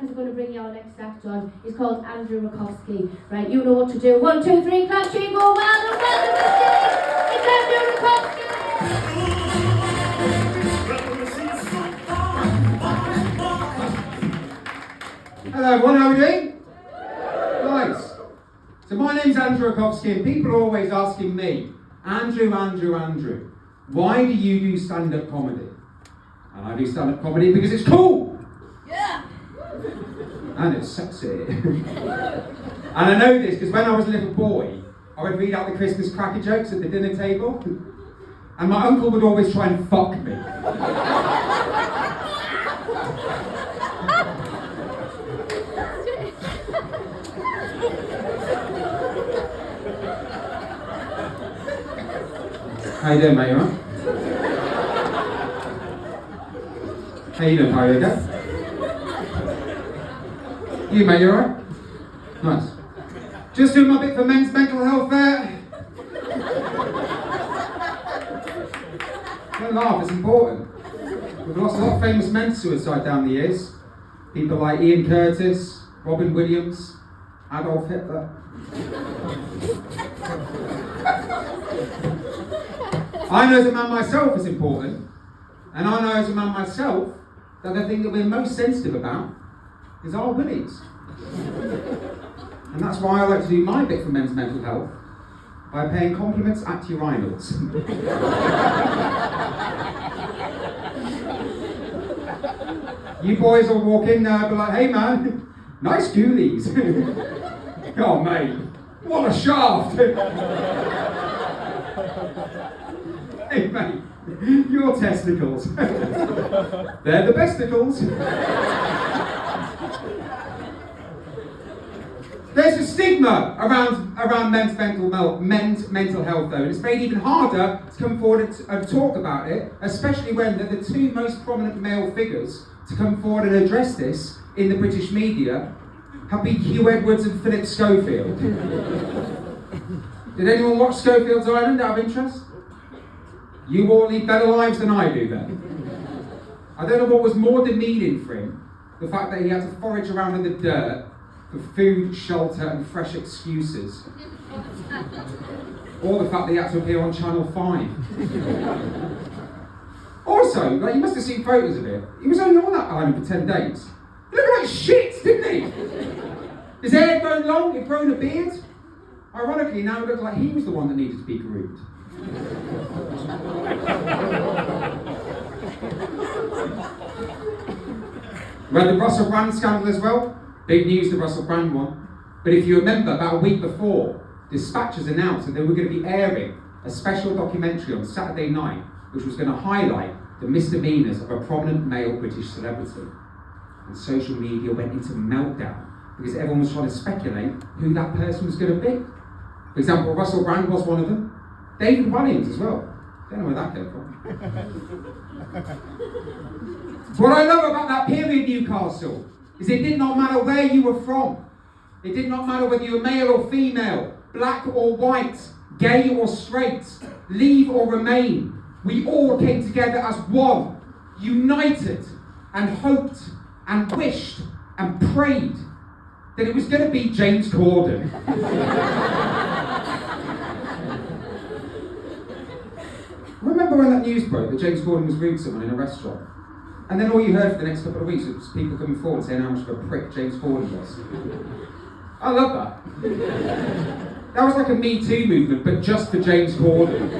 Is going to bring you our next act on. He's called Andrew Rakowski. Right, you know what to do. 1, 2, 3, clap, cheer, go. Welcome, it's Andrew Rakowski. Hello everyone, how are we doing? Nice. So my name's Andrew Rakowski and people are always asking me, Andrew, why do you do stand-up comedy? And I do stand-up comedy because it's cool! Yeah! And it's sexy. And I know this because when I was a little boy, I would read out the Christmas cracker jokes at the dinner table. And my uncle would always try and fuck me. How you doing, mate? You alright? How you doing, Harry? Okay? You, mate, you alright? Nice. Just doing my bit for men's mental health there. Don't laugh, it's important. We've lost a lot of famous men to suicide down the years. People like Ian Curtis, Robin Williams, Adolf Hitler. I know as a man myself it's important. And I know as a man myself that the thing that we're most sensitive about is our willies. And that's why I like to do my bit for men's mental health by paying compliments at urinals. You boys will walk in there and be like, hey man, nice ghoulies. Oh mate, what a shaft. Hey mate, your testicles. They're the besticles. There's a stigma around men's mental health though, and it's made even harder to come forward and talk about it, especially when they're the two most prominent male figures to come forward and address this in the British media have been Hugh Edwards and Philip Schofield. Did anyone watch Schofield's Island out of interest? You all lead better lives than I do then. I don't know what was more demeaning for him, the fact that he had to forage around in the dirt for food, shelter and fresh excuses. Or the fact that he had to appear on Channel 5. Also, like, you must have seen photos of it. He was only on that island for 10 days. He looked like shit, didn't he? His hair had grown long, he'd grown a beard. Ironically, now it looks like he was the one that needed to be groomed. We had the Russell Brand scandal as well. Big news, the Russell Brand one. But if you remember, about a week before, Dispatches announced that they were going to be airing a special documentary on Saturday night, which was going to highlight the misdemeanours of a prominent male British celebrity. And social media went into meltdown because everyone was trying to speculate who that person was going to be. For example, Russell Brand was one of them. David Williams as well. Don't know where that came from. What I love about that period, Newcastle, is it did not matter where you were from. It did not matter whether you were male or female, black or white, gay or straight, leave or remain. We all came together as one, united and hoped and wished and prayed that it was going to be James Corden. Remember when that news broke that James Corden was rude to someone in a restaurant? And then all you heard for the next couple of weeks was people coming forward saying how much of a prick James Corden was. I love that. That was like a Me Too movement, but just for James Corden.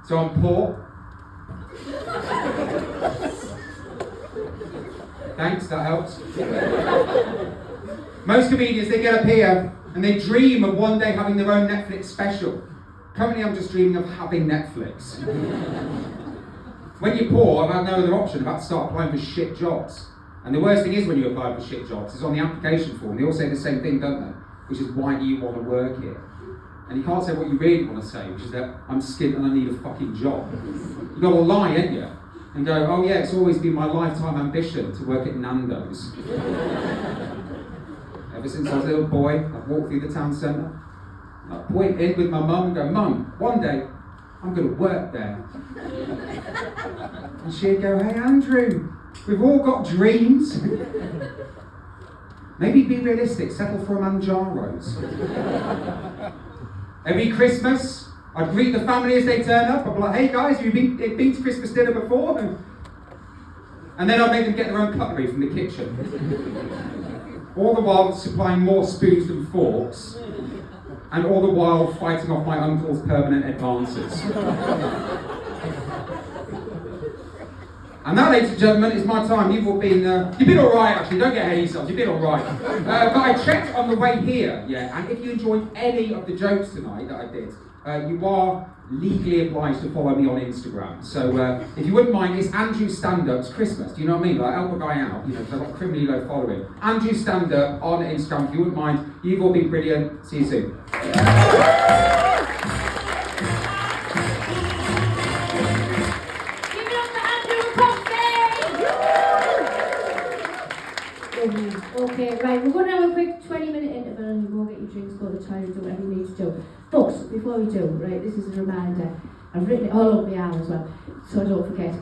So I'm poor. Thanks, that helps. Most comedians, they get up here and they dream of one day having their own Netflix special. Currently, I'm just dreaming of having Netflix. When you're poor, I've had no other option. I've had to start applying for shit jobs. And the worst thing is when you apply for shit jobs, is on the application form. They all say the same thing, don't they? Which is, why do you want to work here? And you can't say what you really want to say, which is that I'm skint and I need a fucking job. You've got to lie, ain't you? And go, oh yeah, it's always been my lifetime ambition to work at Nando's. Ever since I was a little boy, I've walked through the town centre. I point in with my mum and go, Mum, one day I'm going to work there. And she'd go, hey Andrew, We've all got dreams. Maybe be realistic, settle for a Manjaro's. Every Christmas, I'd greet the family as they turn up. I'd be like, hey guys, have you been to Christmas dinner before? And then I'd make them get their own cutlery from the kitchen. All the while supplying more spoons than forks. And all the while fighting off my uncle's permanent advances. And that, ladies and gentlemen, is my time. You've been alright actually, don't get ahead of yourselves, you've been alright. But I checked on the way here, yeah, and if you enjoyed any of the jokes tonight that I did, you are legally obliged to follow me on Instagram. So if you wouldn't mind, it's Andrew Stand-Up's Christmas, do you know what I mean? Like, help a guy out, you know, because I've got criminally low following. Andrew Stand-Up on Instagram, if you wouldn't mind. You've all been brilliant. See you soon. Okay, right, we're going to have a quick 20-minute interval and you go get your drinks, go to the toilet, do whatever you need to do. But before we do, right, this is a reminder. I've written it all up my arm as well, so I don't forget.